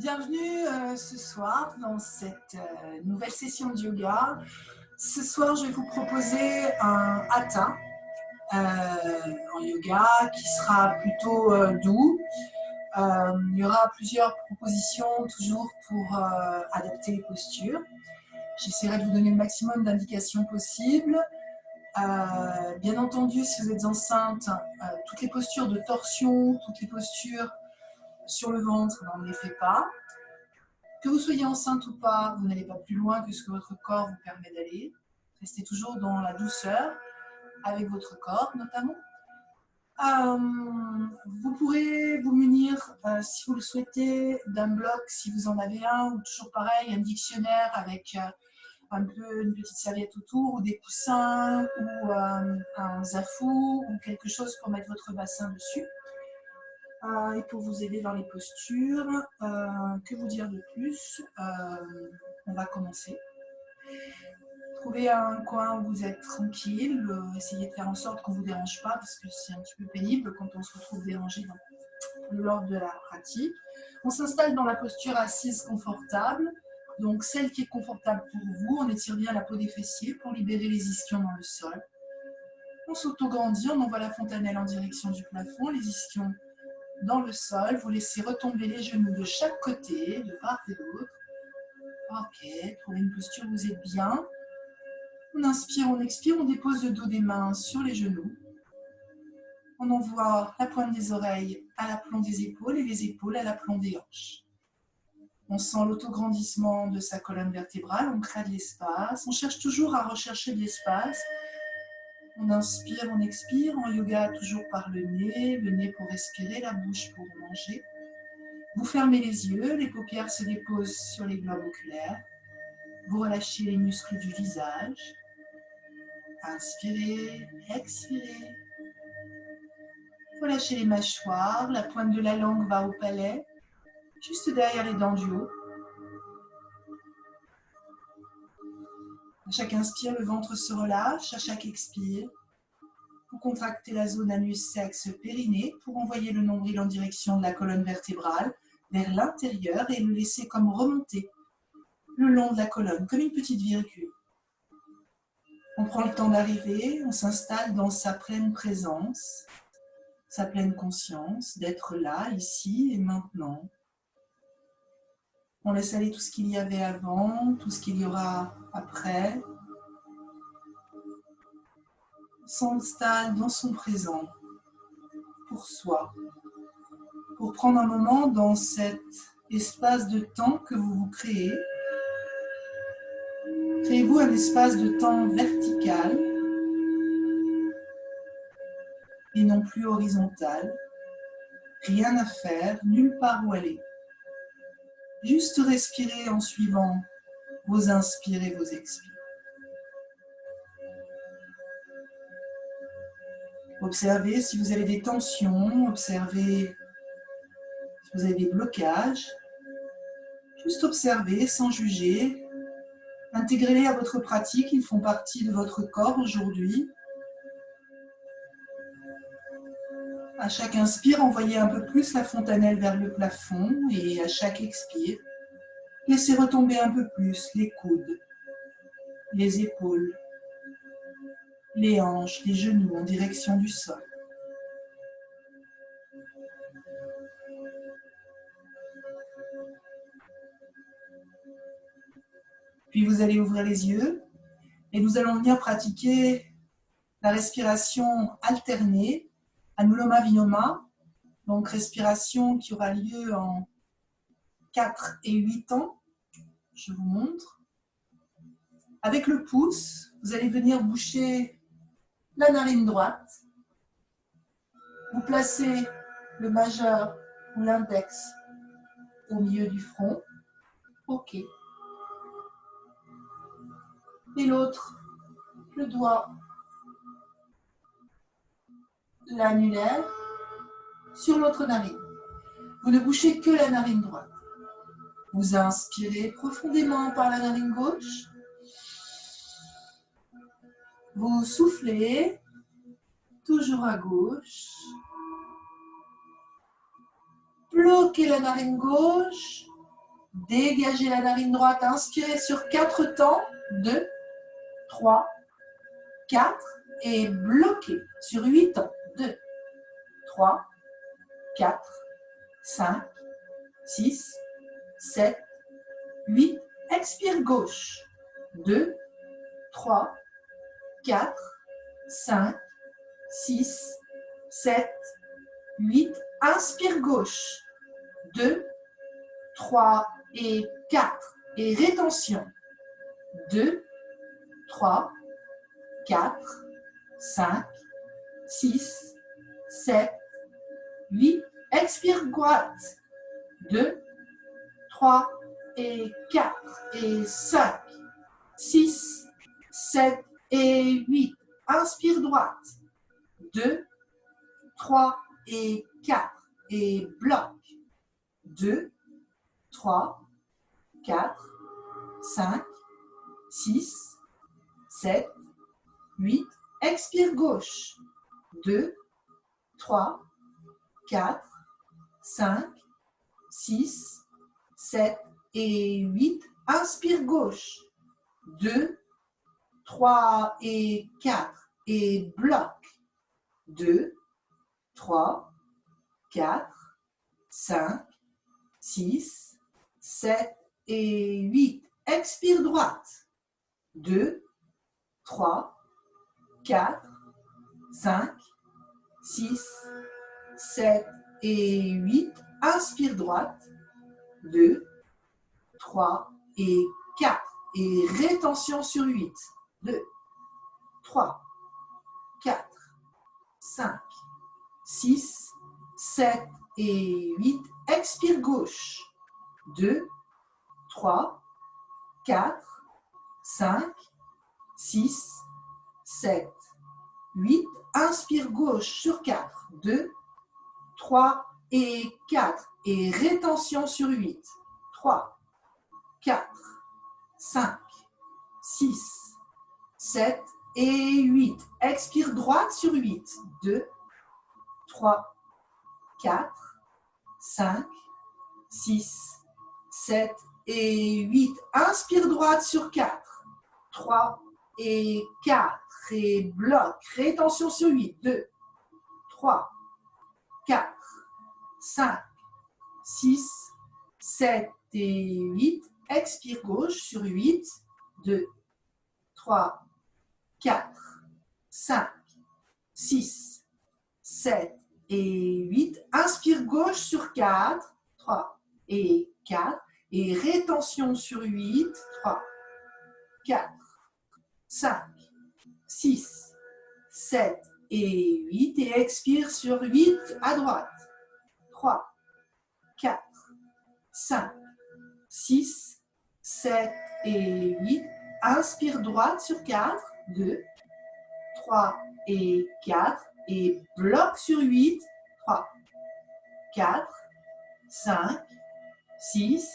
Bienvenue ce soir dans cette nouvelle session de yoga. Ce soir, je vais vous proposer un hatha en yoga qui sera plutôt doux. Il y aura plusieurs propositions toujours pour adapter les postures. J'essaierai de vous donner le maximum d'indications possibles. Bien entendu, si vous êtes enceinte, toutes les postures de torsion, toutes les postures sur le ventre, on ne les fait pas. Que vous soyez enceinte ou pas, vous n'allez pas plus loin que ce que votre corps vous permet d'aller. Restez toujours dans la douceur, avec votre corps notamment. Vous pourrez vous munir, si vous le souhaitez, d'un bloc, si vous en avez un, ou toujours pareil, un dictionnaire avec un peu une petite serviette autour, ou des coussins, ou un zafou, ou quelque chose pour mettre votre bassin dessus. Et pour vous aider dans les postures, que vous dire de plus? On va commencer. Trouvez un coin où vous êtes tranquille, essayez de faire en sorte qu'on ne vous dérange pas, parce que c'est un petit peu pénible quand on se retrouve dérangé lors de la pratique. On s'installe dans la posture assise confortable, donc celle qui est confortable pour vous. On étire bien la peau des fessiers pour libérer les ischions dans le sol. On s'auto-grandit, on envoie la fontanelle en direction du plafond, les ischions dans le sol, vous laissez retomber les genoux de chaque côté, de part et d'autre. Ok, trouvez une posture où vous êtes bien. On inspire, on expire, on dépose le dos des mains sur les genoux. On envoie la pointe des oreilles à l'aplomb des épaules et les épaules à l'aplomb des hanches. On sent l'autograndissement de sa colonne vertébrale, on crée de l'espace. On cherche toujours à rechercher de l'espace. On inspire, on expire. En yoga, toujours par le nez pour respirer, la bouche pour manger. Vous fermez les yeux, les paupières se déposent sur les globes oculaires. Vous relâchez les muscles du visage. Inspirez, expirez. Relâchez les mâchoires, la pointe de la langue va au palais, juste derrière les dents du haut. À chaque inspire, le ventre se relâche, à chaque expire, vous contractez la zone anus-sexe-périnée pour envoyer le nombril en direction de la colonne vertébrale vers l'intérieur et le laisser comme remonter le long de la colonne, comme une petite virgule. On prend le temps d'arriver, on s'installe dans sa pleine présence, sa pleine conscience, d'être là, ici et maintenant. On laisse aller tout ce qu'il y avait avant, tout ce qu'il y aura après. On s'installe dans son présent, pour soi, pour prendre un moment dans cet espace de temps que vous vous créez. Créez-vous un espace de temps vertical et non plus horizontal. Rien à faire, nulle part où aller. Juste respirer en suivant vos inspires et vos expires. Observez si vous avez des tensions, observez si vous avez des blocages. Juste observez sans juger. Intégrez-les à votre pratique, ils font partie de votre corps aujourd'hui. À chaque inspire, envoyez un peu plus la fontanelle vers le plafond et à chaque expire, laissez retomber un peu plus les coudes, les épaules, les hanches, les genoux en direction du sol. Puis vous allez ouvrir les yeux et nous allons venir pratiquer la respiration alternée, Anuloma Viloma, donc respiration qui aura lieu en 4 et 8 temps. Je vous montre. Avec le pouce, vous allez venir boucher la narine droite. Vous placez le majeur ou l'index au milieu du front. OK. Et l'autre, le doigt, l'annulaire, sur l'autre narine. Vous ne bouchez que la narine droite. Vous inspirez profondément par la narine gauche. Vous soufflez, toujours à gauche. Bloquez la narine gauche. Dégagez la narine droite. Inspirez sur 4 temps. 2, 3, 4. Et bloquez sur 8 temps. 2, 3, 4, 5, 6, 7, 8. Expire gauche. 2, 3, 4, 5, 6, 7, 8. Inspire gauche. 2, 3 et 4. Et rétention. 2, 3, 4, 5, 6, 7, 8. Expire droite. 2, 3 et 4 et 5, 6, 7 et 8. Inspire droite. 2, 3 et 4 et bloc. 2, 3, 4, 5, 6, 7, 8. Expire gauche. 2, 3, 4, 5, 6, 7 et 8. Inspire gauche. 2, 3 et 4 et bloc. 2, 3, 4, 5, 6, 7 et 8. Expire droite. 2, 3, 4, 5, 6, 7 et 8. Inspire droite. 2, 3 et 4. Et rétention sur 8. 2, 3, 4, 5, 6, 7 et 8. Expire gauche. 2, 3, 4, 5, 6, 7, 8. Inspire gauche sur 4. 2, 3 et 4. Et rétention sur 8. 3, 4, 5, 6, 7 et 8. Expire droite sur 8. 2, 3, 4, 5, 6, 7 et 8. Inspire droite sur 4. 3 et 4. Et bloc. Rétention sur 8. 2, 3, 4, 5, 6, 7 et 8. Expire gauche sur 8. 2, 3, 4, 5, 6, 7 et 8. Inspire gauche sur 4. 3 et 4. Et rétention sur 8. 3, 4, 5, 6, 7 et 8. Et expire sur 8 à droite. 3, 4, 5, 6, 7 et 8. Inspire droite sur 4. 2, 3 et 4. Et bloc sur 8. 3, 4, 5, 6,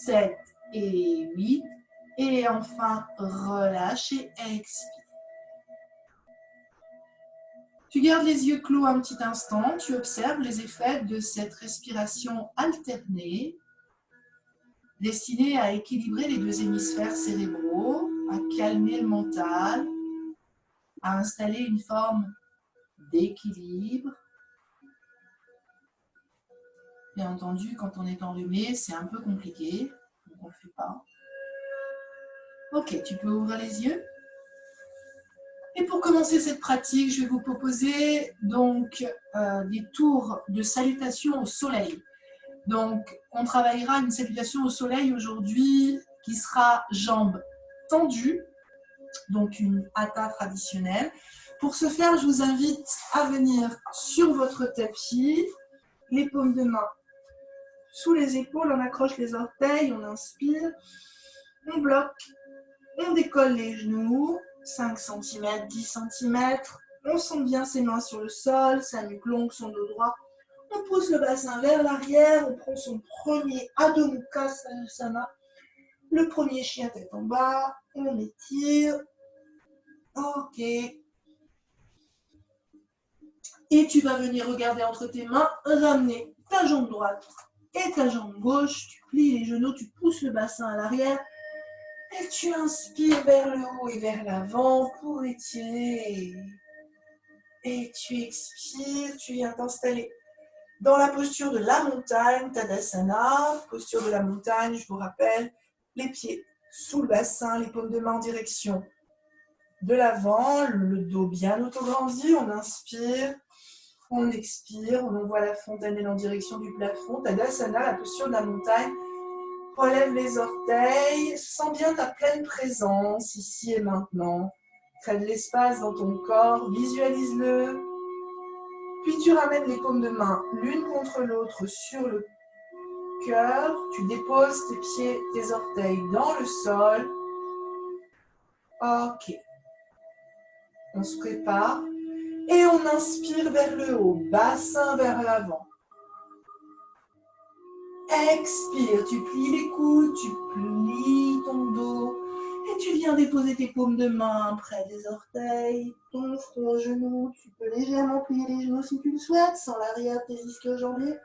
7 et 8. Et enfin, relâche et expire. Tu gardes les yeux clos un petit instant. Tu observes les effets de cette respiration alternée destinée à équilibrer les deux hémisphères cérébraux, à calmer le mental, à installer une forme d'équilibre. Bien entendu, quand on est enrhumé, c'est un peu compliqué, donc on ne le fait pas. Ok, tu peux ouvrir les yeux. Et pour commencer cette pratique, je vais vous proposer donc des tours de salutation au soleil. Donc, on travaillera une salutation au soleil aujourd'hui qui sera jambes tendues, donc une hatha traditionnelle. Pour ce faire, je vous invite à venir sur votre tapis, les paumes de main sous les épaules, on accroche les orteils, on inspire, on bloque, on décolle les genoux, 5 cm, 10 cm, on sent bien ses mains sur le sol, sa nuque longue, son dos droit. On pousse le bassin vers l'arrière, on prend son premier Adho Mukha Svanasana, le premier chien tête en bas, on étire. Ok. Et tu vas venir regarder entre tes mains, ramener ta jambe droite et ta jambe gauche, tu plies les genoux, tu pousses le bassin à l'arrière et tu inspires vers le haut et vers l'avant pour étirer. Et tu expires, tu viens t'installer dans la posture de la montagne, Tadasana. Posture de la montagne, je vous rappelle, les pieds sous le bassin, les paumes de main en direction de l'avant, le dos bien autograndi, on inspire, on expire, on envoie la fontanelle en direction du plafond. Tadasana, la posture de la montagne. Relève les orteils, sens bien ta pleine présence ici et maintenant. Crée de l'espace dans ton corps, visualise-le. Puis tu ramènes les paumes de main l'une contre l'autre sur le cœur. Tu déposes tes pieds, tes orteils dans le sol. Ok. On se prépare et on inspire vers le haut, bassin vers l'avant. Expire, tu plies les coudes, tu plies ton dos et tu viens déposer tes paumes de main près des orteils, ton front au genou. Tu peux légèrement plier les genoux si tu le souhaites, sans l'arrière de tes ischio-jambiers.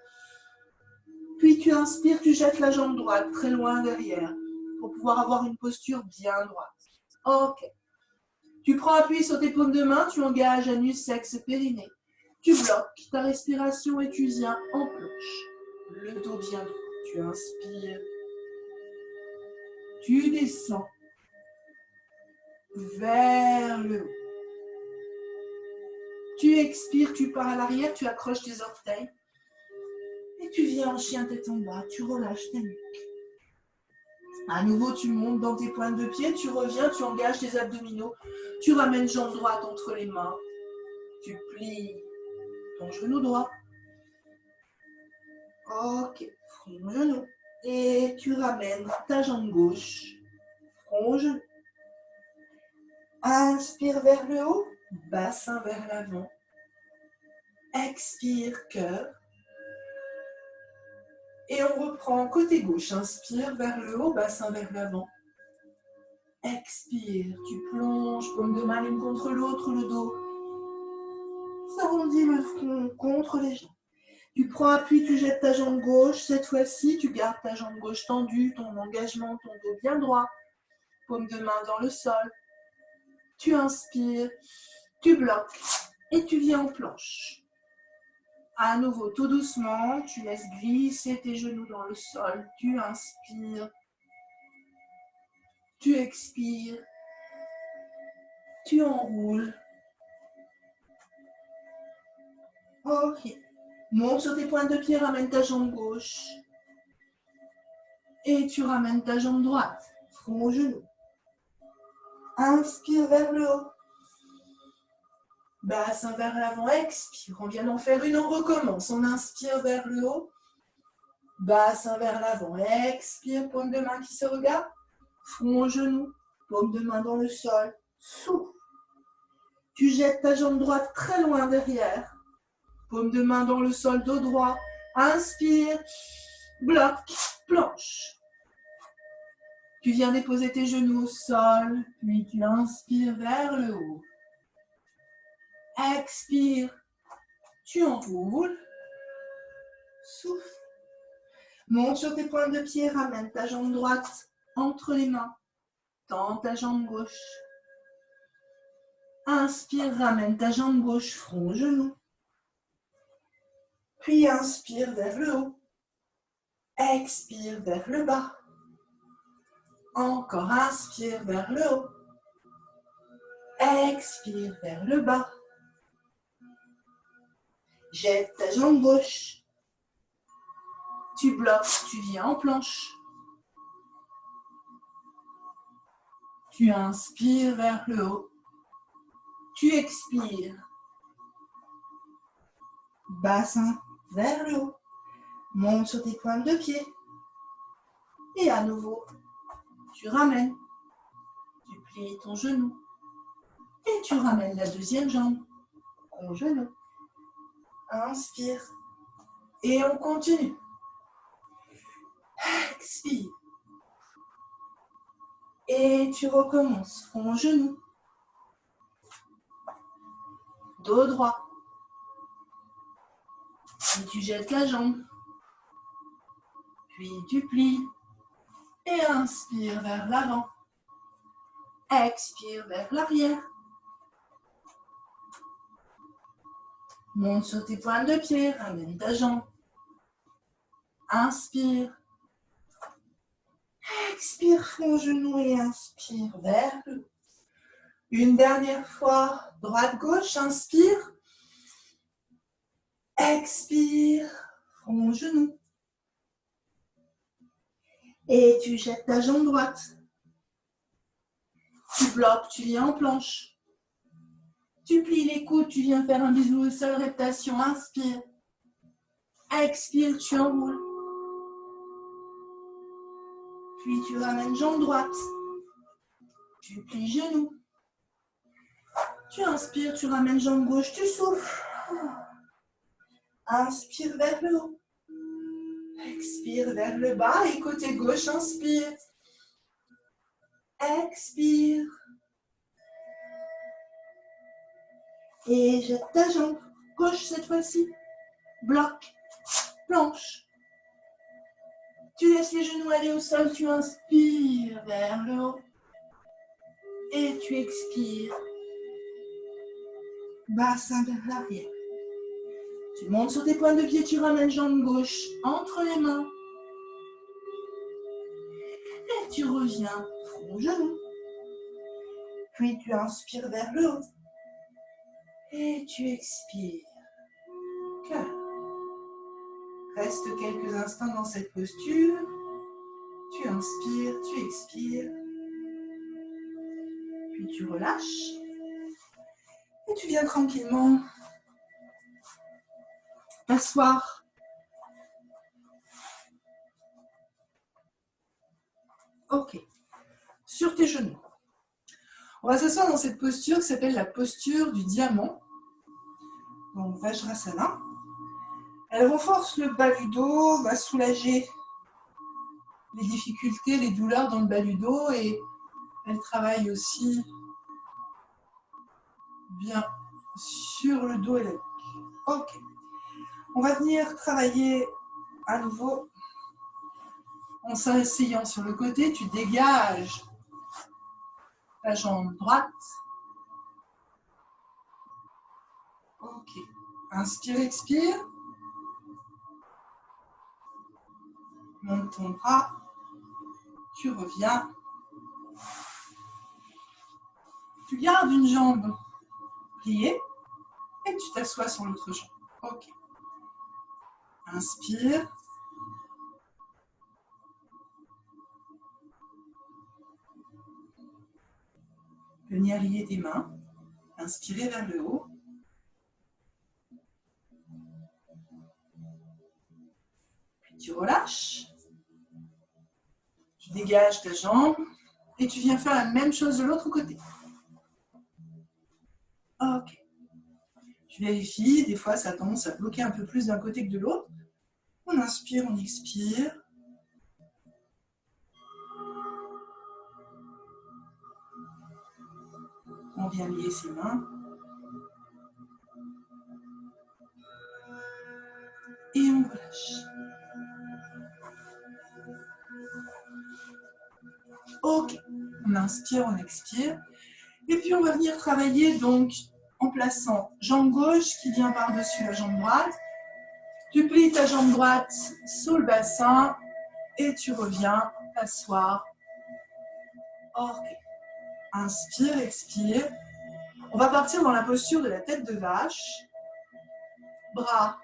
Puis tu inspires, tu jettes la jambe droite très loin derrière pour pouvoir avoir une posture bien droite. Ok. Tu prends appui sur tes paumes de main, tu engages anus, sexe, périnée. Tu bloques ta respiration et tu viens en planche. Le dos bien droit. Tu inspires. Tu descends vers le haut. Tu expires, tu pars à l'arrière, tu accroches tes orteils. Et tu viens en chien tête en bas, tu relâches ta nuque. À nouveau, tu montes dans tes pointes de pied, tu reviens, tu engages tes abdominaux, tu ramènes jambe droite entre les mains, tu plies ton genou droit. Ok, front, genou. Et tu ramènes ta jambe gauche, front, genou. Inspire vers le haut, bassin vers l'avant. Expire, cœur. Et on reprend côté gauche. Inspire vers le haut, bassin vers l'avant. Expire, tu plonges, paume de main l'une contre l'autre, le dos. S'arrondit le front contre les jambes. Tu prends appui, tu jettes ta jambe gauche. Cette fois-ci, tu gardes ta jambe gauche tendue, ton engagement, ton dos bien droit. Paume de main dans le sol. Tu inspires, tu bloques et tu viens en planche. À nouveau, tout doucement, tu laisses glisser tes genoux dans le sol. Tu inspires, tu expires, tu enroules. Ok. Monte sur tes pointes de pied, ramène ta jambe gauche. Et tu ramènes ta jambe droite, front au genou. Inspire vers le haut. Bassin vers l'avant, expire. On vient d'en faire une, on recommence. On inspire vers le haut. Bassin vers l'avant, expire. Paume de main qui se regarde. Front au genou. Paume de main dans le sol. Souffle. Tu jettes ta jambe droite très loin derrière. Paume de main dans le sol, dos droit. Inspire. Bloque. Planche. Tu viens déposer tes genoux au sol, puis tu inspires vers le haut. Expire, tu enroules. Souffle. Monte sur tes pointes de pied, ramène ta jambe droite entre les mains. Tends ta jambe gauche. Inspire, ramène ta jambe gauche, front, genou. Puis inspire vers le haut. Expire vers le bas. Encore inspire vers le haut. Expire vers le bas. Jette ta jambe gauche. Tu bloques, tu viens en planche. Tu inspires vers le haut. Tu expires. Bassin vers le haut. Monte sur tes pointes de pied. Et à nouveau, tu ramènes. Tu plies ton genou. Et tu ramènes la deuxième jambe. Ton genou. Inspire. Et on continue. Expire. Et tu recommences. Front, genou. Dos droit. Et tu jettes la jambe. Puis tu plies. Et inspire vers l'avant. Expire vers l'arrière. Monte sur tes pointes de pied, ramène ta jambe. Inspire. Expire, front, genou et inspire vers le haut. Une dernière fois, droite-gauche, inspire. Expire, front, genou. Et tu jettes ta jambe droite. Tu bloques, tu viens en planche. Tu plies les coudes, tu viens faire un bisou au sol, reptation, inspire. Expire, tu enroules. Puis tu ramènes jambe droite. Tu plies genou. Tu inspires, tu ramènes jambe gauche, tu souffles. Inspire vers le haut. Expire vers le bas et côté gauche, inspire. Expire. Et jette ta jambe gauche cette fois-ci. Bloc, planche. Tu laisses les genoux aller au sol, tu inspires vers le haut. Et tu expires. Bassin vers l'arrière. Tu montes sur tes pointes de pied, tu ramènes jambe gauche entre les mains. Et tu reviens front genou. Puis tu inspires vers le haut. Et tu expires. Calme. Reste quelques instants dans cette posture. Tu inspires, tu expires. Puis tu relâches. Et tu viens tranquillement t'asseoir. Ok. Sur tes genoux. On va s'asseoir dans cette posture qui s'appelle la posture du diamant. Donc Vajrasana. Elle renforce le bas du dos, va soulager les difficultés, les douleurs dans le bas du dos et elle travaille aussi bien sur le dos et la nuque. Ok. On va venir travailler à nouveau en s'asseyant sur le côté. Tu dégages la jambe droite. Ok. Inspire, expire. Monte ton bras. Tu reviens. Tu gardes une jambe pliée et tu t'assois sur l'autre jambe. Ok. Inspire. Venir lier tes mains. Inspirez vers le haut. Puis tu relâches. Tu dégages ta jambe et tu viens faire la même chose de l'autre côté. Ok. Tu vérifies, des fois ça a tendance à bloquer un peu plus d'un côté que de l'autre. On inspire, on expire. On vient lier ses mains. Et on relâche. Ok. On inspire, on expire. Et puis on va venir travailler donc en plaçant jambe gauche qui vient par-dessus la jambe droite. Tu plies ta jambe droite sous le bassin et tu reviens t'asseoir. Ok. Inspire, expire. On va partir dans la posture de la tête de vache. Bras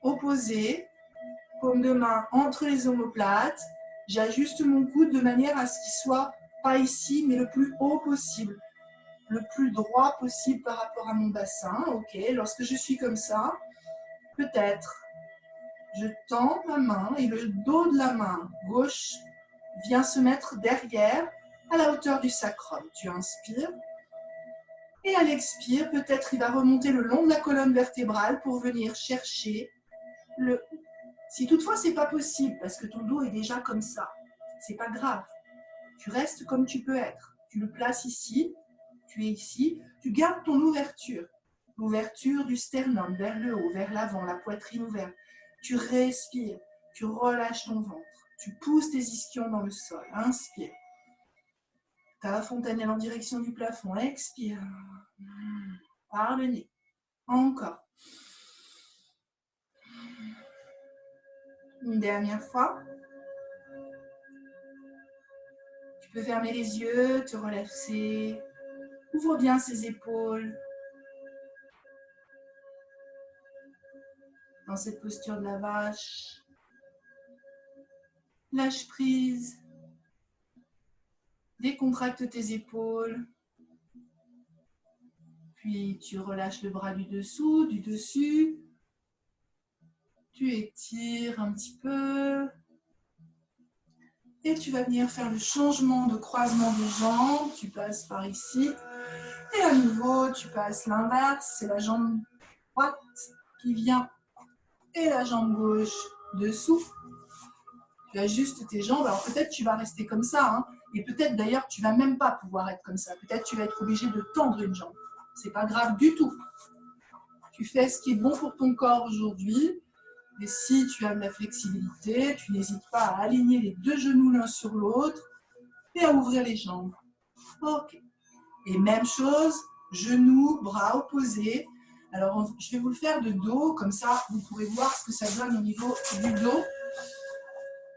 opposés, paume de main entre les omoplates. J'ajuste mon coude de manière à ce qu'il soit pas ici, mais le plus haut possible. Le plus droit possible par rapport à mon bassin. Ok. Lorsque je suis comme ça, peut-être je tends ma main et le dos de la main gauche vient se mettre derrière à la hauteur du sacrum. Tu inspires et à l'expire, peut-être il va remonter le long de la colonne vertébrale pour venir chercher le haut. Si toutefois ce n'est pas possible parce que ton dos est déjà comme ça, c'est pas grave. Tu restes comme tu peux être. Tu le places ici, tu es ici, tu gardes ton ouverture. L'ouverture du sternum vers le haut, vers l'avant, la poitrine ouverte. Tu respires. Tu relâches ton ventre. Tu pousses tes ischions dans le sol. Inspire. Tu as la fontanelle en direction du plafond. Expire. Par le nez. Encore. Une dernière fois. Tu peux fermer les yeux, te relaxer. Ouvre bien ses épaules. Dans cette posture de la vache. Lâche prise. Décontracte tes épaules. Puis tu relâches le bras du dessous, du dessus. Tu étires un petit peu. Et tu vas venir faire le changement de croisement des jambes. Tu passes par ici. Et à nouveau, tu passes l'inverse. C'est la jambe droite qui vient. Et la jambe gauche dessous. Tu ajustes tes jambes. Alors peut-être tu vas rester comme ça. Hein. Et peut-être d'ailleurs tu ne vas même pas pouvoir être comme ça. Peut-être tu vas être obligé de tendre une jambe. Ce n'est pas grave du tout. Tu fais ce qui est bon pour ton corps aujourd'hui. Et si tu as de la flexibilité, tu n'hésites pas à aligner les deux genoux l'un sur l'autre et à ouvrir les jambes. Ok. Et même chose, genoux, bras opposés. Alors, je vais vous le faire de dos, comme ça, vous pourrez voir ce que ça donne au niveau du dos,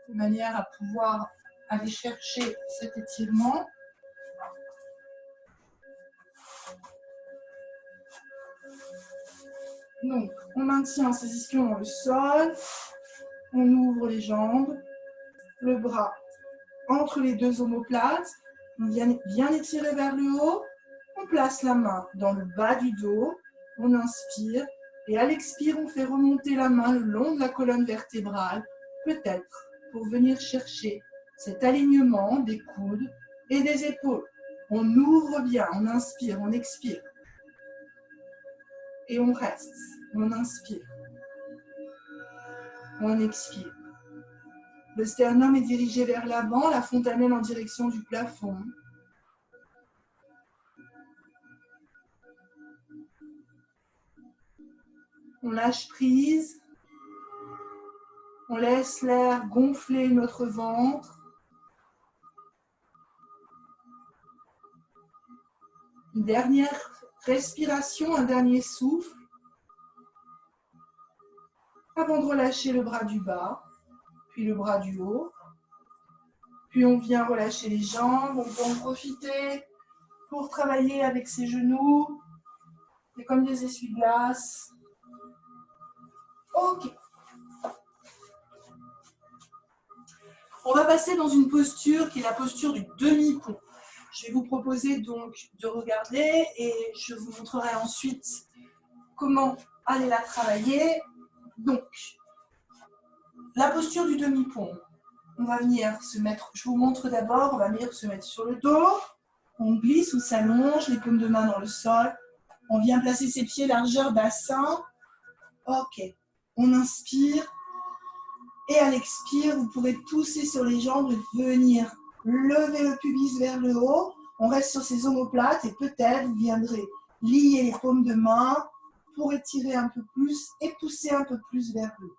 de manière à pouvoir aller chercher cet étirement. Donc, on maintient ses ischions dans le sol, on ouvre les jambes, le bras entre les deux omoplates, on vient bien étirer vers le haut, on place la main dans le bas du dos, on inspire, et à l'expire, on fait remonter la main le long de la colonne vertébrale, peut-être pour venir chercher cet alignement des coudes et des épaules. On ouvre bien, on inspire, on expire. Et on reste, on inspire, on expire. Le sternum est dirigé vers l'avant, la fontanelle en direction du plafond. On lâche prise. On laisse l'air gonfler notre ventre. Une dernière respiration, un dernier souffle. Avant de relâcher le bras du bas, puis le bras du haut. Puis on vient relâcher les jambes. On peut en profiter pour travailler avec ses genoux. C'est comme des essuie-glaces. Ok. On va passer dans une posture qui est la posture du demi-pont. Je vais vous proposer donc de regarder et je vous montrerai ensuite comment aller la travailler. Donc, la posture du demi-pont. On va venir se mettre, je vous montre d'abord, on va venir se mettre sur le dos. On glisse ou s'allonge, les paumes de main dans le sol. On vient placer ses pieds largeur bassin. Ok. On inspire. Et à l'expire, vous pourrez pousser sur les jambes et venir lever le pubis vers le haut. On reste sur ses omoplates et peut-être vous viendrez lier les paumes de main pour étirer un peu plus et pousser un peu plus vers le haut.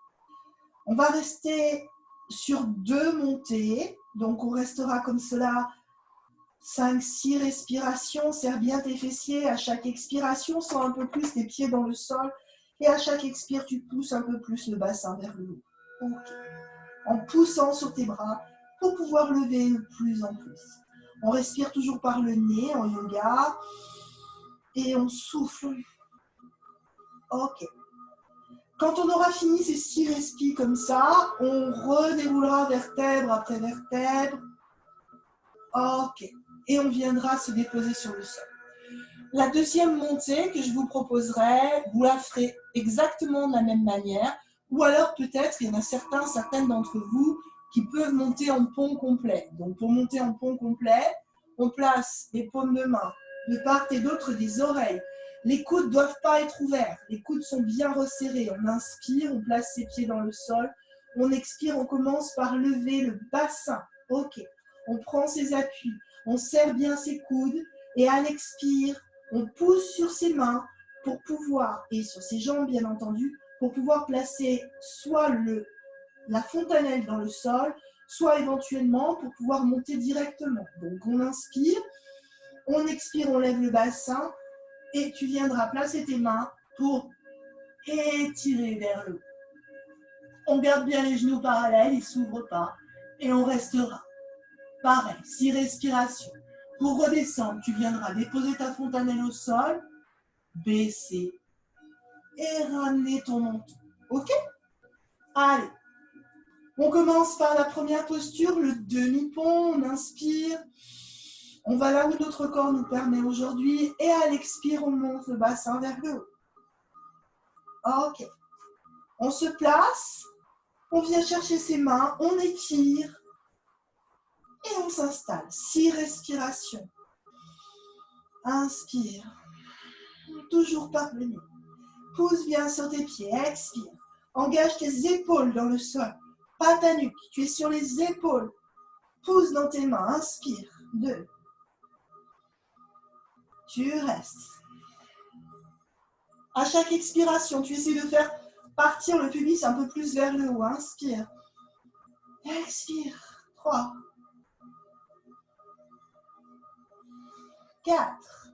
On va rester sur 2 montées. Donc on restera comme cela 5-6 respirations. Serre bien tes fessiers. À chaque expiration, sens un peu plus tes pieds dans le sol. Et à chaque expire, tu pousses un peu plus le bassin vers le haut. Okay. En poussant sur tes bras pour pouvoir lever de plus en plus. On respire toujours par le nez en yoga et on souffle. Ok. Quand on aura fini ces 6 respis comme ça, on redéroulera vertèbre après vertèbre. Ok. Et on viendra se déposer sur le sol. La deuxième montée que je vous proposerai, vous la ferez exactement de la même manière. Ou alors peut-être, il y en a certaines d'entre vous qui peuvent monter en pont complet. Donc pour monter en pont complet, on place les paumes de main de part et d'autre des oreilles. Les coudes ne doivent pas être ouverts. Les coudes sont bien resserrés. On inspire, on place ses pieds dans le sol. On expire, on commence par lever le bassin. Ok. On prend ses appuis. On serre bien ses coudes. Et à l'expire, on pousse sur ses mains pour pouvoir, et sur ses jambes bien entendu, pour pouvoir placer soit le la fontanelle dans le sol, soit éventuellement pour pouvoir monter directement. Donc on inspire, on expire, on lève le bassin et tu viendras placer tes mains pour étirer vers le haut. On garde bien les genoux parallèles, ils ne s'ouvrent pas et on restera. Pareil, 6 respirations. Pour redescendre, tu viendras déposer ta fontanelle au sol, baisser et ramener ton menton. Ok? Allez. On commence par la première posture, le demi-pont. On inspire. On va là où notre corps nous permet aujourd'hui. Et à l'expire, on monte le bassin vers le haut. Ok. On se place. On vient chercher ses mains. On étire. Et on s'installe. 6 respirations. Inspire. Toujours par le nez. Pousse bien sur tes pieds. Expire. Engage tes épaules dans le sol. Pas ta nuque. Tu es sur les épaules. Pousse dans tes mains. Inspire. 2. Tu restes. À chaque expiration, tu essaies de faire partir le pubis un peu plus vers le haut. Inspire. Expire. 3. 4.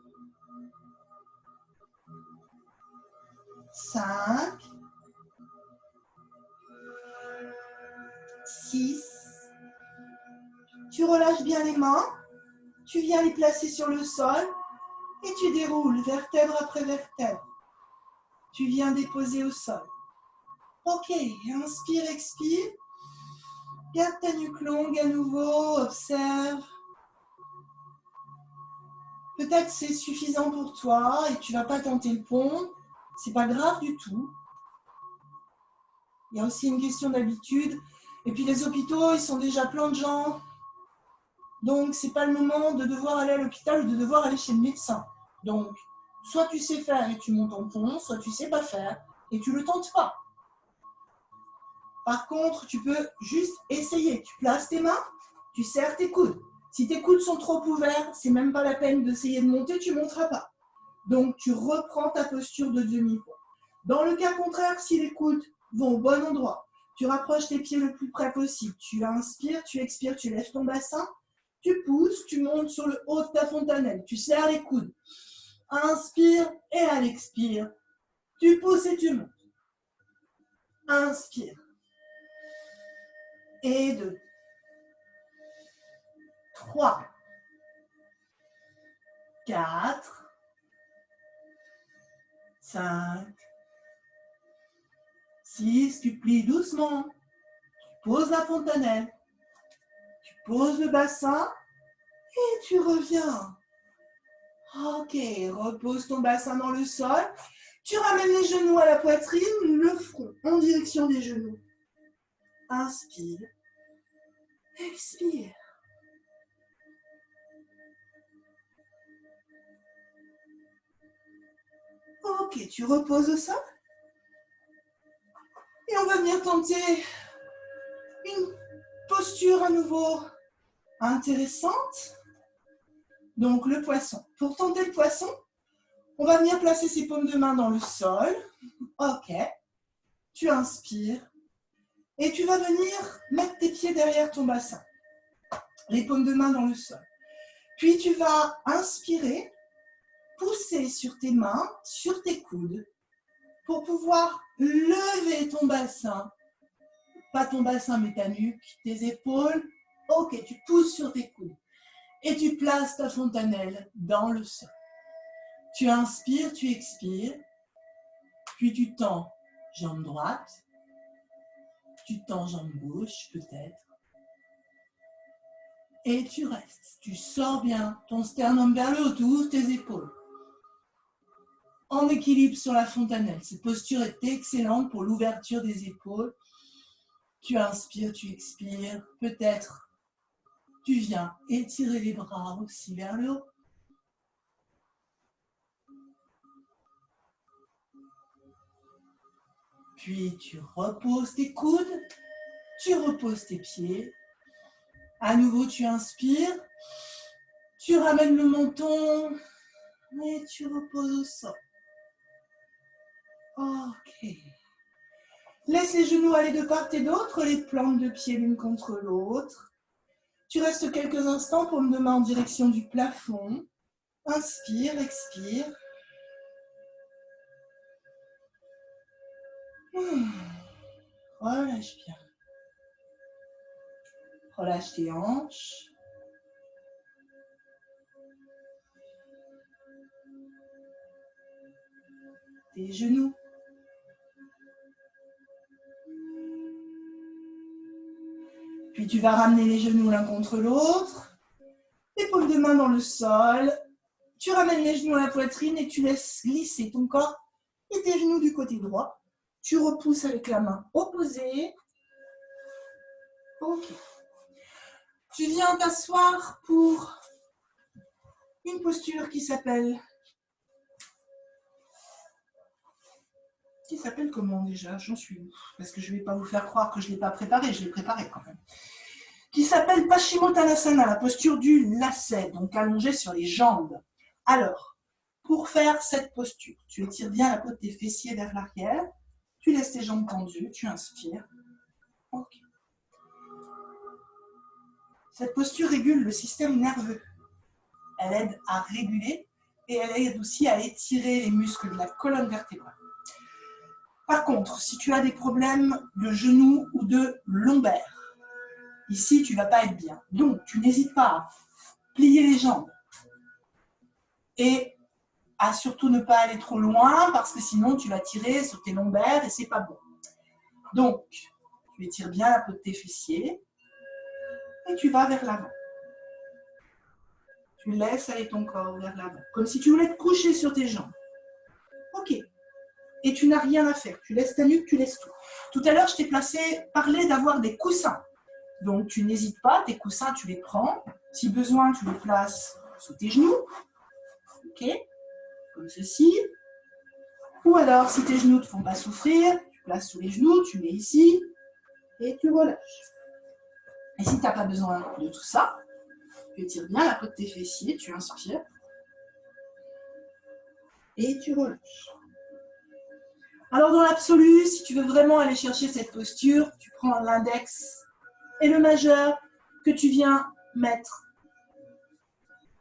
5. 6. Tu relâches bien les mains. Tu viens les placer sur le sol. Et tu déroules vertèbre après vertèbre. Tu viens déposer au sol. Ok, inspire, expire. Garde ta nuque longue à nouveau, observe. Peut-être c'est suffisant pour toi et tu ne vas pas tenter le pont. C'est pas grave du tout. Il y a aussi une question d'habitude. Et puis les hôpitaux, ils sont déjà pleins de gens. Donc c'est pas le moment de devoir aller à l'hôpital ou de devoir aller chez le médecin. Donc, soit tu sais faire et tu montes en pont, soit tu sais pas faire et tu le tentes pas. Par contre, tu peux juste essayer. Tu places tes mains, tu serres tes coudes. Si tes coudes sont trop ouverts, c'est même pas la peine d'essayer de monter, tu ne monteras pas. Donc, tu reprends ta posture de demi-pont. Dans le cas contraire, si les coudes vont au bon endroit, tu rapproches tes pieds le plus près possible. Tu inspires, tu expires, tu lèves ton bassin, tu pousses, tu montes sur le haut de ta fontanelle. Tu serres les coudes. Inspire et à l'expire, tu pousses et tu montes. Inspire. Et 2. 3. 4. 5. 6. Tu plies doucement. Tu poses la fontanelle. Tu poses le bassin et tu reviens. Ok, repose ton bassin dans le sol. Tu ramènes les genoux à la poitrine, le front en direction des genoux. Inspire. Expire. Ok, tu reposes au sol. Et on va venir tenter une posture à nouveau intéressante. Donc le poisson. Pour tenter le poisson, on va venir placer ses paumes de main dans le sol. Ok. Tu inspires. Et tu vas venir mettre tes pieds derrière ton bassin. Les paumes de main dans le sol. Puis tu vas inspirer, pousser sur tes mains, sur tes coudes, pour pouvoir lever ton bassin. Pas ton bassin, mais ta nuque, tes épaules. Ok, tu pousses sur tes coudes. Et tu places ta fontanelle dans le sol. Tu inspires, tu expires. Puis tu tends jambe droite. Tu tends jambe gauche, peut-être. Et tu restes. Tu sors bien ton sternum vers le haut, tu ouvres tes épaules. En équilibre sur la fontanelle. Cette posture est excellente pour l'ouverture des épaules. Tu inspires, tu expires. Peut-être tu viens étirer les bras aussi vers le haut. Puis tu reposes tes coudes. Tu reposes tes pieds. À nouveau, tu inspires. Tu ramènes le menton. Et tu reposes au sol. Ok. Laisse les genoux aller de part et d'autre, les plantes de pied l'une contre l'autre. Tu restes quelques instants, paume de main en direction du plafond. Inspire, expire. Relâche bien. Relâche tes hanches. Tes genoux. Puis tu vas ramener les genoux l'un contre l'autre. Les paumes de main dans le sol. Tu ramènes les genoux à la poitrine et tu laisses glisser ton corps et tes genoux du côté droit. Tu repousses avec la main opposée. Ok. Tu viens t'asseoir pour une posture qui s'appelle comment déjà? J'en suis où? Parce que je ne vais pas vous faire croire que je ne l'ai pas préparé, je l'ai préparé quand même. Qui s'appelle Paschimottanasana, la posture du lacet, donc allongé sur les jambes. Alors, pour faire cette posture, tu étires bien la peau de tes fessiers vers l'arrière, tu laisses tes jambes tendues, tu inspires. Ok. Cette posture régule le système nerveux. Elle aide à réguler et elle aide aussi à étirer les muscles de la colonne vertébrale. Par contre, si tu as des problèmes de genoux ou de lombaires, ici, tu ne vas pas être bien. Donc, tu n'hésites pas à plier les jambes et à surtout ne pas aller trop loin parce que sinon, tu vas tirer sur tes lombaires et ce n'est pas bon. Donc, tu étires bien la peau de tes fessiers et tu vas vers l'avant. Tu laisses aller ton corps vers l'avant, comme si tu voulais te coucher sur tes jambes. Ok. Et tu n'as rien à faire. Tu laisses ta nuque, tu laisses tout. Tout à l'heure, je t'ai parlé d'avoir des coussins. Donc, tu n'hésites pas, tes coussins, tu les prends. Si besoin, tu les places sous tes genoux. Ok, comme ceci. Ou alors, si tes genoux ne te font pas souffrir, tu places sous les genoux, tu mets ici et tu relâches. Et si tu n'as pas besoin de tout ça, tu étires bien la peau de tes fessiers, tu inspires et tu relâches. Alors, dans l'absolu, si tu veux vraiment aller chercher cette posture, tu prends l'index et le majeur que tu viens mettre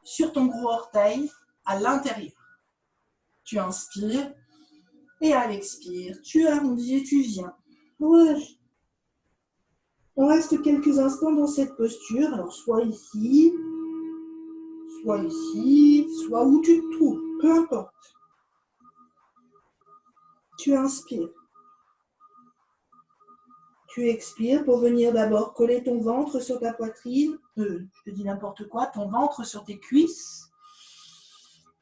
sur ton gros orteil à l'intérieur. Tu inspires et à l'expire, tu arrondis et tu viens. Ouais. On reste quelques instants dans cette posture. Alors, soit ici, soit où tu te trouves, peu importe. Tu inspires. Tu expires pour venir d'abord coller ton ventre sur ta poitrine. Je te dis n'importe quoi, ton ventre sur tes cuisses.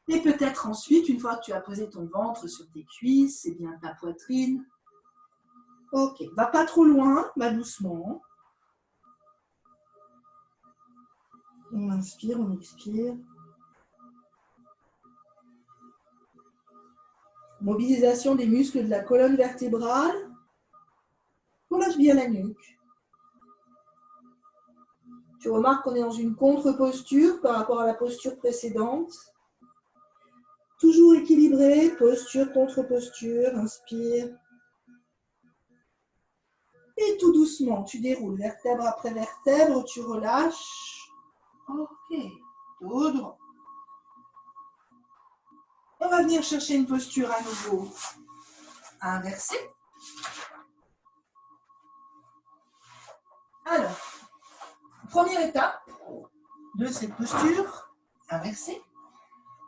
Et peut-être ensuite, une fois que tu as posé ton ventre sur tes cuisses, et bien ta poitrine. Ok, va pas trop loin, va doucement. On inspire, on expire. Mobilisation des muscles de la colonne vertébrale. Relâche bien la nuque. Tu remarques qu'on est dans une contre-posture par rapport à la posture précédente. Toujours équilibré, posture contre posture, inspire. Et tout doucement, tu déroules vertèbre après vertèbre, tu relâches. Ok, tout droit. On va venir chercher une posture à nouveau inversée. Alors, première étape de cette posture inversée.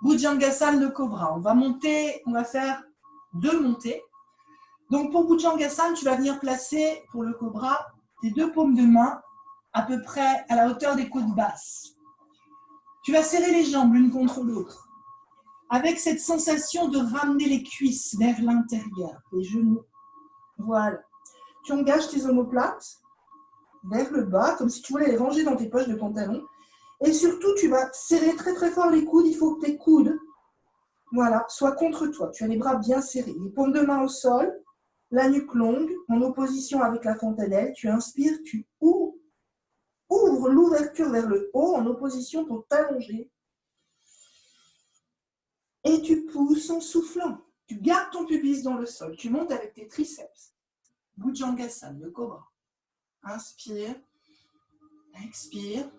Bhujangasana de cobra. On va faire 2 montées. Donc pour Bhujangasana, tu vas venir placer pour le cobra tes 2 paumes de main à peu près à la hauteur des côtes basses. Tu vas serrer les jambes l'une contre l'autre avec cette sensation de ramener les cuisses vers l'intérieur, les genoux. Voilà. Tu engages tes omoplates vers le bas, comme si tu voulais les ranger dans tes poches de pantalon. Et surtout, tu vas serrer très très fort les coudes. Il faut que tes coudes, voilà, soient contre toi. Tu as les bras bien serrés. Les paumes de main au sol, la nuque longue, en opposition avec la fontanelle. Tu inspires, tu ouvres l'ouverture vers le haut en opposition pour t'allonger. Et tu pousses en soufflant. Tu gardes ton pubis dans le sol. Tu montes avec tes triceps. Bhujangasana, le cobra. Inspire, expire.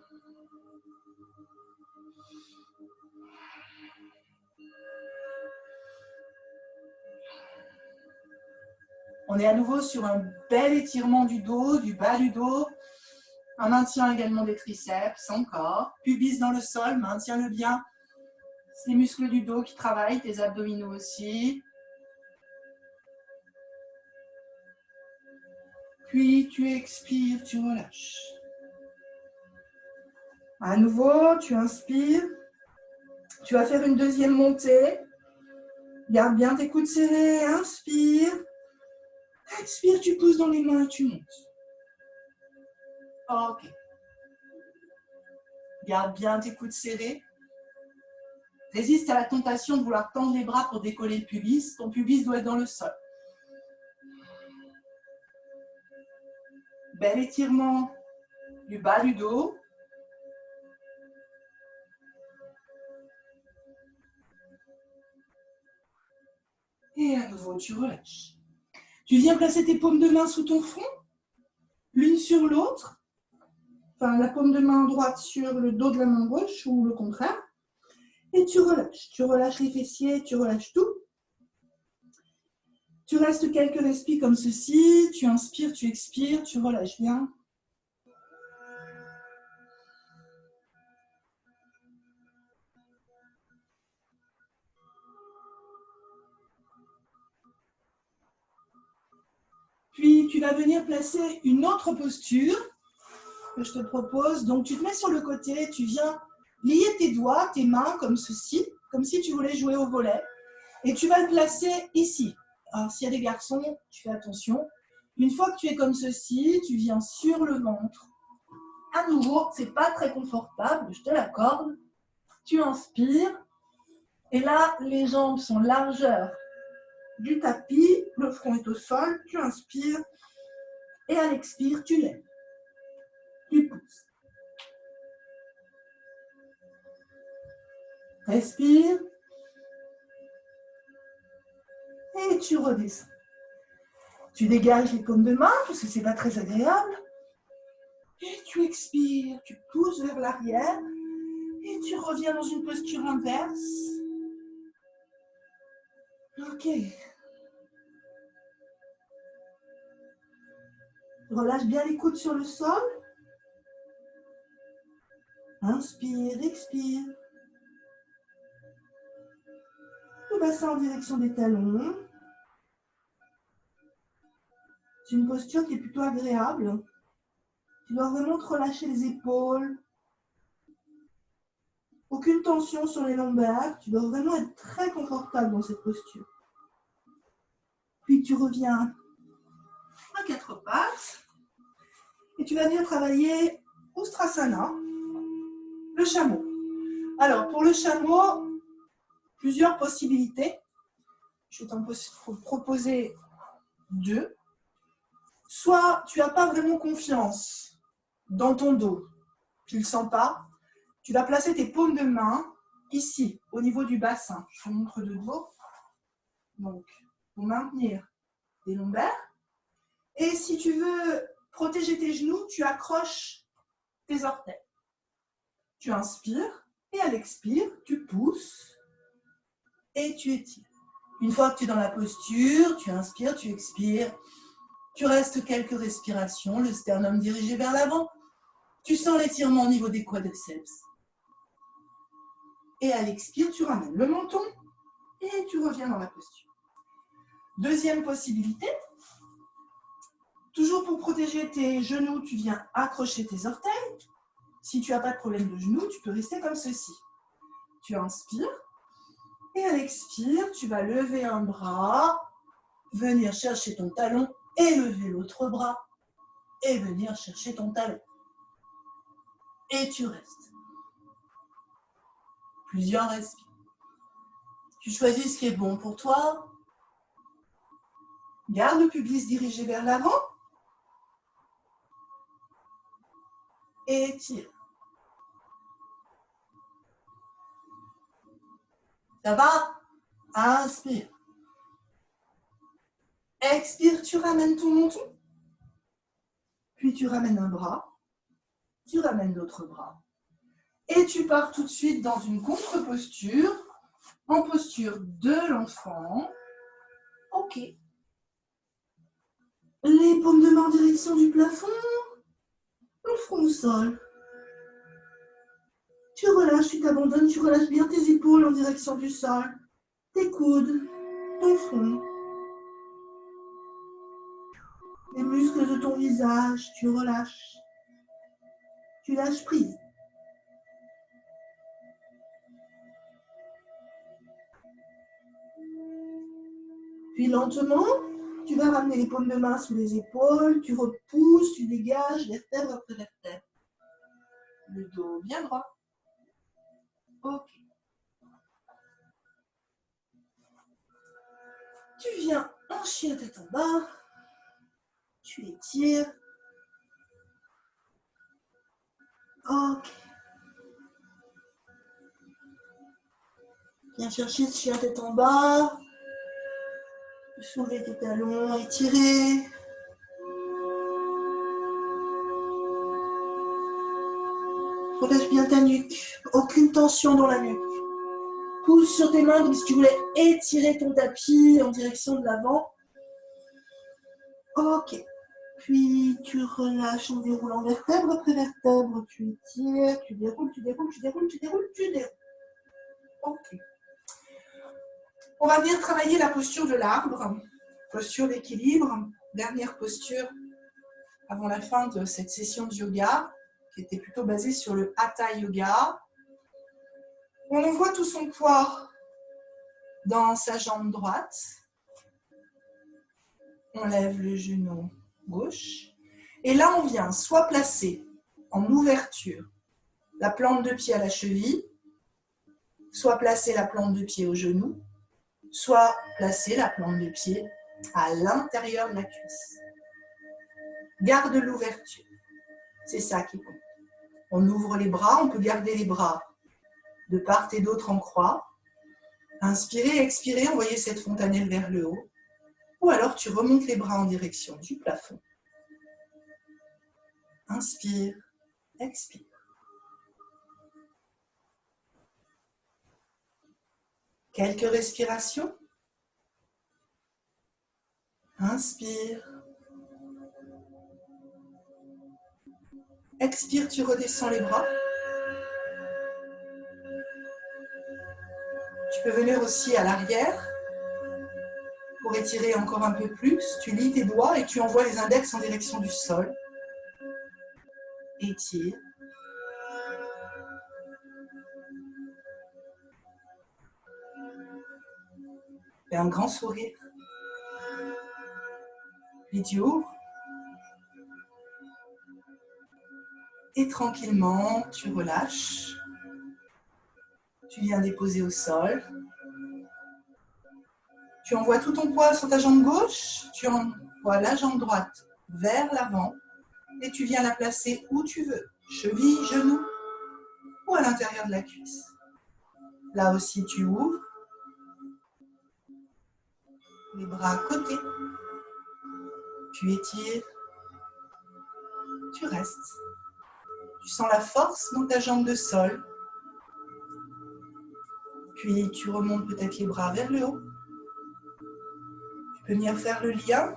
On est à nouveau sur un bel étirement du dos, du bas du dos. Un maintien également des triceps, encore. Pubis dans le sol, maintiens-le bien. C'est les muscles du dos qui travaillent, tes abdominaux aussi. Puis tu expires, tu relâches. À nouveau, tu inspires. Tu vas faire une deuxième montée. Garde bien tes coudes serrés, inspire. Expire, tu pousses dans les mains et tu montes. Ok. Garde bien tes coudes serrés. Résiste à la tentation de vouloir tendre les bras pour décoller le pubis. Ton pubis doit être dans le sol. Bel étirement du bas du dos. Et à nouveau, tu relâches. Tu viens placer tes paumes de main sous ton front, l'une sur l'autre. Enfin, la paume de main droite sur le dos de la main gauche ou le contraire. Et tu relâches. Tu relâches les fessiers, tu relâches tout. Tu restes quelques respires comme ceci. Tu inspires, tu expires, tu relâches bien. Puis, tu vas venir placer une autre posture que je te propose. Donc, tu te mets sur le côté, tu viens lier tes doigts, tes mains comme ceci, comme si tu voulais jouer au volley. Et tu vas le placer ici. Alors, s'il y a des garçons, tu fais attention. Une fois que tu es comme ceci, tu viens sur le ventre. À nouveau, ce n'est pas très confortable, je te l'accorde. Tu inspires. Et là, les jambes sont largeur du tapis. Le front est au sol. Tu inspires. Et à l'expire, tu lèves. Tu pousses. Respire. Et tu redescends. Tu dégages les paumes de main parce que ce n'est pas très agréable. Et tu expires. Tu pousses vers l'arrière. Et tu reviens dans une posture inverse. Ok. Relâche bien les coudes sur le sol. Inspire, expire. Le bassin en direction des talons. C'est une posture qui est plutôt agréable. Tu dois vraiment te relâcher les épaules. Aucune tension sur les lombaires. Tu dois vraiment être très confortable dans cette posture. Puis tu reviens à quatre pattes. Et tu vas venir travailler Ustrasana, le chameau. Alors, pour le chameau, plusieurs possibilités. Je vais t'en proposer deux. Soit tu n'as pas vraiment confiance dans ton dos, tu ne le sens pas, tu vas placer tes paumes de main ici, au niveau du bassin. Je te montre de dos. Donc, pour maintenir tes lombaires. Et si tu veux protéger tes genoux, tu accroches tes orteils. Tu inspires et à l'expire, tu pousses et tu étires. Une fois que tu es dans la posture, tu inspires, tu expires. Tu restes quelques respirations, le sternum dirigé vers l'avant. Tu sens l'étirement au niveau des quadriceps. Et à l'expire, tu ramènes le menton et tu reviens dans la posture. Deuxième possibilité, toujours pour protéger tes genoux, tu viens accrocher tes orteils. Si tu n'as pas de problème de genoux, tu peux rester comme ceci. Tu inspires et à l'expire, tu vas lever un bras, venir chercher ton talon et lever l'autre bras et venir chercher ton talon. Et tu restes. Plusieurs respires. Tu choisis ce qui est bon pour toi. Garde le pubis dirigé vers l'avant. Et étire. Ça va? Inspire. Expire, tu ramènes ton menton. Puis tu ramènes un bras. Tu ramènes l'autre bras. Et tu pars tout de suite dans une contre-posture, en posture de l'enfant. Ok. Les paumes de main en direction du plafond, le front au sol. Tu relâches, tu t'abandonnes, tu relâches bien tes épaules en direction du sol, tes coudes, ton front. Les muscles de ton visage, tu relâches. Tu lâches prise. Puis lentement, tu vas ramener les paumes de main sous les épaules, tu repousses, tu dégages, vertèbre après vertèbre. Le dos bien droit. Ok. Tu viens en chien tête en bas. Tu étires. Ok. Viens chercher ce chien tête en bas. Soulever tes talons, étirer. Relâche bien ta nuque. Aucune tension dans la nuque. Pousse sur tes mains comme si tu voulais étirer ton tapis en direction de l'avant. Ok. Puis tu relâches en déroulant vertèbre après vertèbre. Tu étires, tu déroules, tu déroules, tu déroules, tu déroules, tu déroules. Ok. On va venir travailler la posture de l'arbre, posture d'équilibre, dernière posture avant la fin de cette session de yoga, qui était plutôt basée sur le Hatha Yoga. On envoie tout son poids dans sa jambe droite. On lève le genou gauche. Et là, on vient soit placer en ouverture la plante de pied à la cheville, soit placer la plante de pied au genou, soit placer la plante de pied à l'intérieur de la cuisse. Garde l'ouverture. C'est ça qui compte. On ouvre les bras, on peut garder les bras de part et d'autre en croix. Inspirez, expirez, envoyez cette fontanelle vers le haut. Ou alors tu remontes les bras en direction du plafond. Inspire, expire. Quelques respirations. Inspire. Expire, tu redescends les bras. Tu peux venir aussi à l'arrière pour étirer encore un peu plus. Tu lis tes doigts et tu envoies les index en direction du sol. Étire. Fais un grand sourire. Puis tu ouvres. Et tranquillement, tu relâches. Tu viens déposer au sol. Tu envoies tout ton poids sur ta jambe gauche. Tu envoies la jambe droite vers l'avant. Et tu viens la placer où tu veux. Cheville, genou ou à l'intérieur de la cuisse. Là aussi, tu ouvres. Les bras à côté. Tu étires. Tu restes. Tu sens la force dans ta jambe de sol. Puis tu remontes peut-être les bras vers le haut. Tu peux venir faire le lien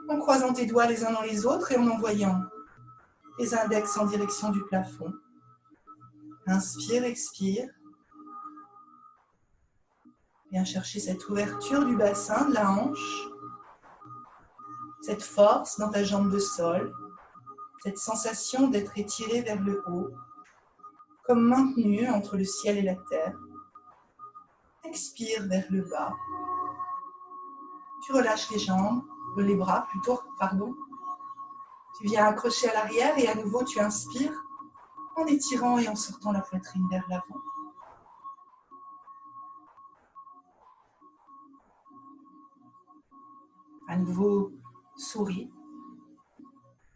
en croisant tes doigts les uns dans les autres et en envoyant les index en direction du plafond. Inspire, expire. Viens chercher cette ouverture du bassin, de la hanche. Cette force dans ta jambe de sol. Cette sensation d'être étiré vers le haut, comme maintenu entre le ciel et la terre. Expire vers le bas. Tu relâches les jambes, les bras plutôt, pardon. Tu viens accrocher à l'arrière et à nouveau tu inspires en étirant et en sortant la poitrine vers l'avant. À nouveau, souris.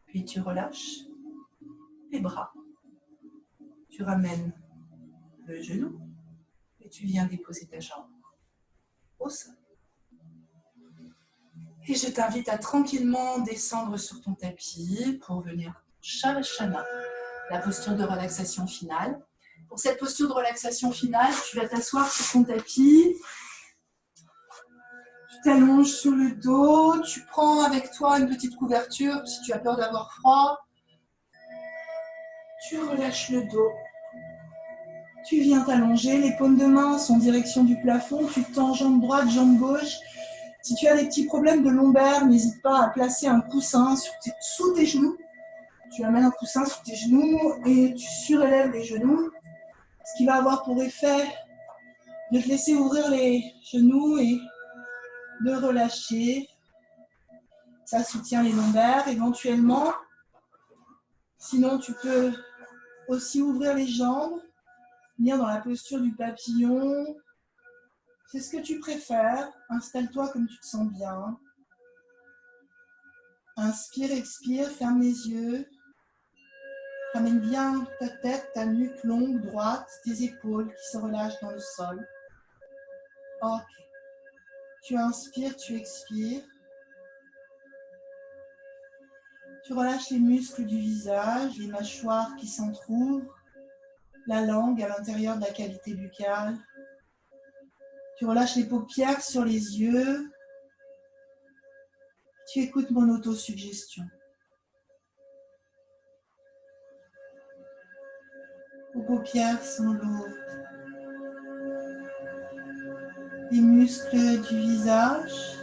Puis tu relâches les bras. Tu ramènes le genou et tu viens déposer ta jambe au sol. Et je t'invite à tranquillement descendre sur ton tapis pour venir Shavasana, la posture de relaxation finale. Pour cette posture de relaxation finale, tu vas t'asseoir sur ton tapis. Tu t'allonges sur le dos. Tu prends avec toi une petite couverture si tu as peur d'avoir froid. Tu relâches le dos. Tu viens t'allonger. Les paumes de main sont en direction du plafond. Tu tends jambe droite, jambe gauche. Si tu as des petits problèmes de lombaire, n'hésite pas à placer un coussin sous tes genoux. Tu amènes un coussin sous tes genoux et tu surélèves les genoux. Ce qui va avoir pour effet de te laisser ouvrir les genoux et de relâcher. Ça soutient les lombaires éventuellement. Sinon, tu peux aussi ouvrir les jambes, venir dans la posture du papillon. C'est ce que tu préfères. Installe-toi comme tu te sens bien. Inspire, expire, ferme les yeux. Ramène bien ta tête, ta nuque longue, droite, tes épaules qui se relâchent dans le sol. Ok. Tu inspires, tu expires. Tu relâches les muscles du visage, les mâchoires qui s'entr'ouvrent, la langue à l'intérieur de la cavité buccale. Tu relâches les paupières sur les yeux. Tu écoutes mon autosuggestion. Vos paupières sont lourdes. Les muscles du visage,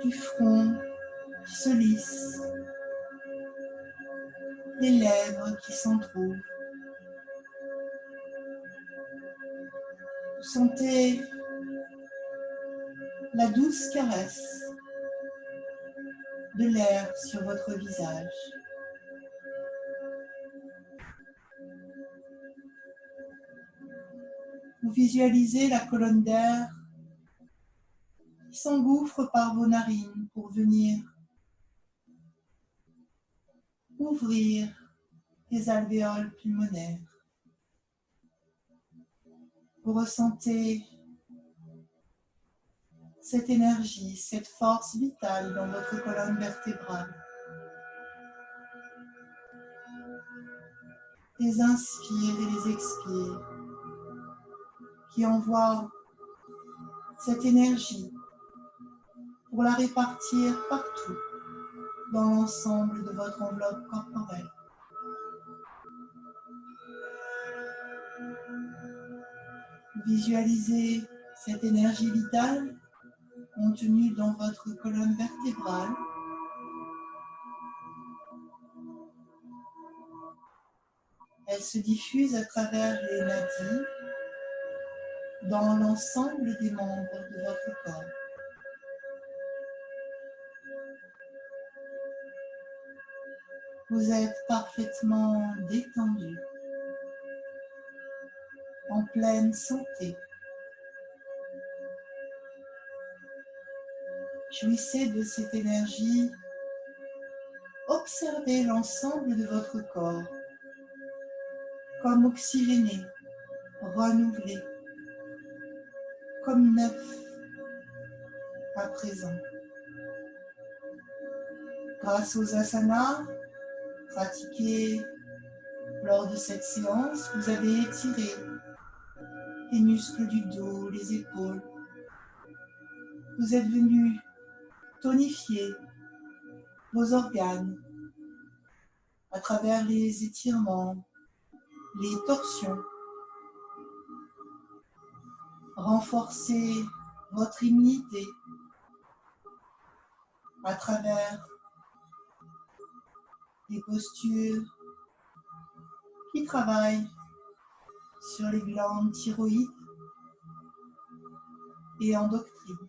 du front qui se lissent. Les lèvres qui s'entr'ouvrent. Vous sentez la douce caresse de l'air sur votre visage. Vous visualisez la colonne d'air qui s'engouffre par vos narines pour venir ouvrir les alvéoles pulmonaires. Vous ressentez cette énergie, cette force vitale dans votre colonne vertébrale. Les inspire et les expire qui envoient cette énergie pour la répartir partout dans l'ensemble de votre enveloppe corporelle. Visualisez cette énergie vitale contenue dans votre colonne vertébrale. Elle se diffuse à travers les nadis dans l'ensemble des membres de votre corps. Vous êtes parfaitement détendu, en pleine santé. Jouissez de cette énergie. Observez l'ensemble de votre corps comme oxygéné, renouvelé, comme neuf à présent. Grâce aux asanas pratiqués lors de cette séance, vous avez étiré les muscles du dos, les épaules. Vous êtes venu tonifier vos organes à travers les étirements, les torsions. Renforcer votre immunité à travers des postures qui travaillent sur les glandes thyroïdes et endocrines.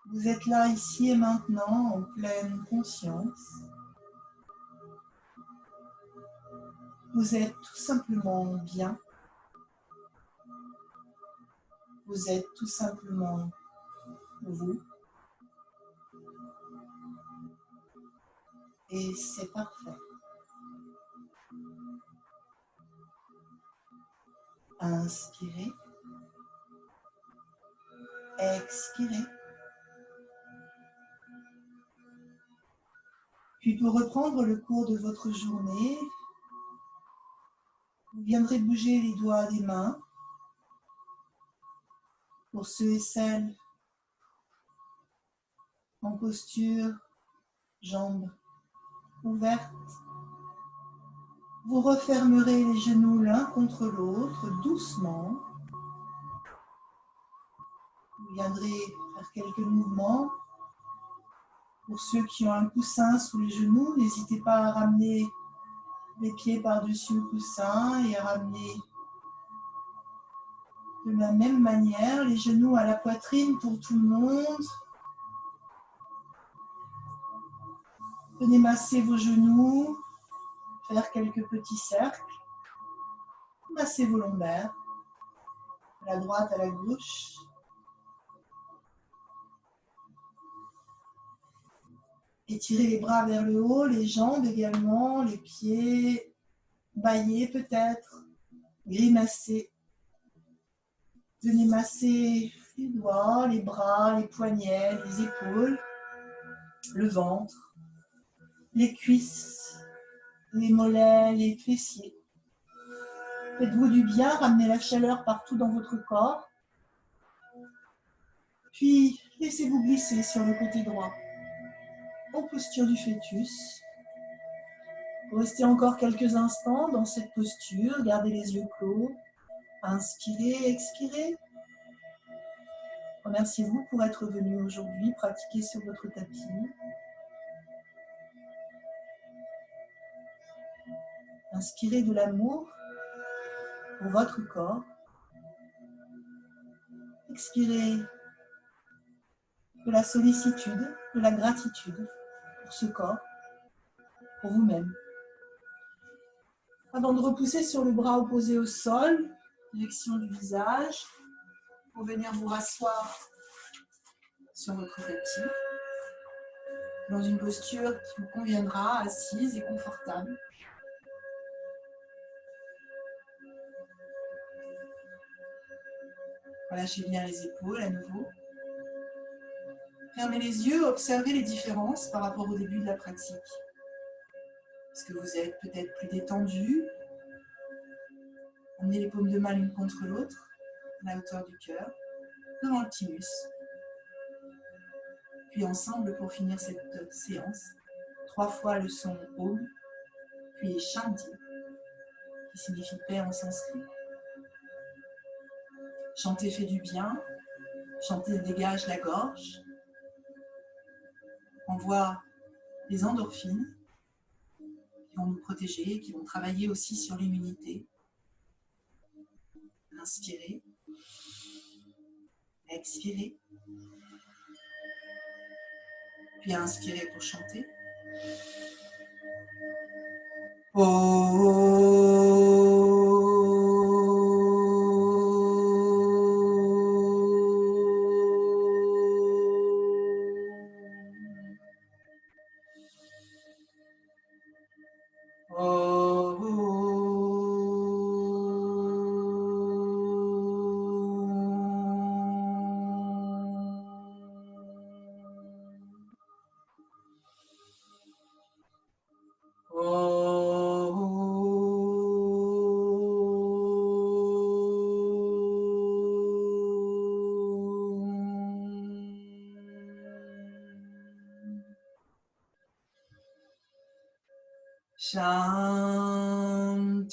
Vous êtes là, ici et maintenant, en pleine conscience. Vous êtes tout simplement bien. Vous êtes tout simplement vous. Et c'est parfait. Inspirez. expirez. Puis pour reprendre le cours de votre journée, vous viendrez bouger les doigts des mains. Pour ceux et celles en posture, jambes ouvertes, vous refermerez les genoux l'un contre l'autre doucement. Vous viendrez faire quelques mouvements. Pour ceux qui ont un coussin sous les genoux, n'hésitez pas à ramener les pieds par-dessus le coussin et à ramener de la même manière les genoux à la poitrine pour tout le monde. Venez masser vos genoux, faire quelques petits cercles. Massez vos lombaires, à la droite, à la gauche. Étirez les bras vers le haut, les jambes également, les pieds, baillez peut-être, grimacez. Venez masser les doigts, les bras, les poignets, les épaules, le ventre, les cuisses, les mollets, les fessiers. Faites-vous du bien, ramenez la chaleur partout dans votre corps. Puis, laissez-vous glisser sur le côté droit, en posture du fœtus. Vous restez encore quelques instants dans cette posture, gardez les yeux clos. Inspirez, expirez. Remerciez-vous pour être venu aujourd'hui pratiquer sur votre tapis. Inspirez de l'amour pour votre corps. Expirez de la sollicitude, de la gratitude pour ce corps, pour vous-même. Avant de repousser sur le bras opposé au sol, direction du visage, pour venir vous rasseoir sur votre tapis, dans une posture qui vous conviendra, assise et confortable. Relâchez bien les épaules à nouveau. Fermez les yeux, observez les différences par rapport au début de la pratique. Est-ce que vous êtes peut-être plus détendu? Emmenez les paumes de main l'une contre l'autre, à la hauteur du cœur, devant le thymus. Puis ensemble, pour finir cette séance, 3 fois le son Om, puis Shanti, qui signifie paix en sanskrit. Chanter fait du bien, chanter dégage la gorge, envoie des endorphines qui vont nous protéger, qui vont travailler aussi sur l'immunité. Inspirez, expirez, puis inspirez pour chanter.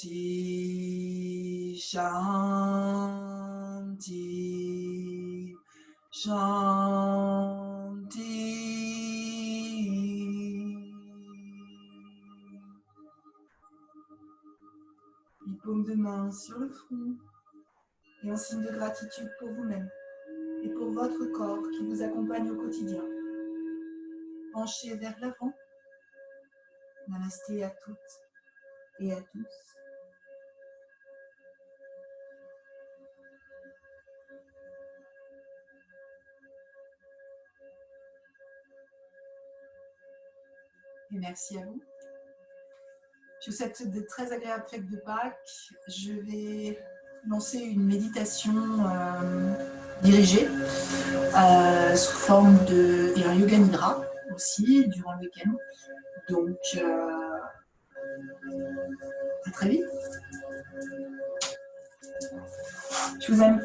Shanti, Shanti, Shanti. Une paume de main sur le front et en signe de gratitude pour vous-même et pour votre corps qui vous accompagne au quotidien. Penchez vers l'avant. Namasté à toutes et à tous. Et merci à vous. Je vous souhaite de très agréables fêtes de Pâques. Je vais lancer une méditation dirigé sous forme de... et un yoga nidra aussi durant le week-end. Donc, à très vite. Je vous aime.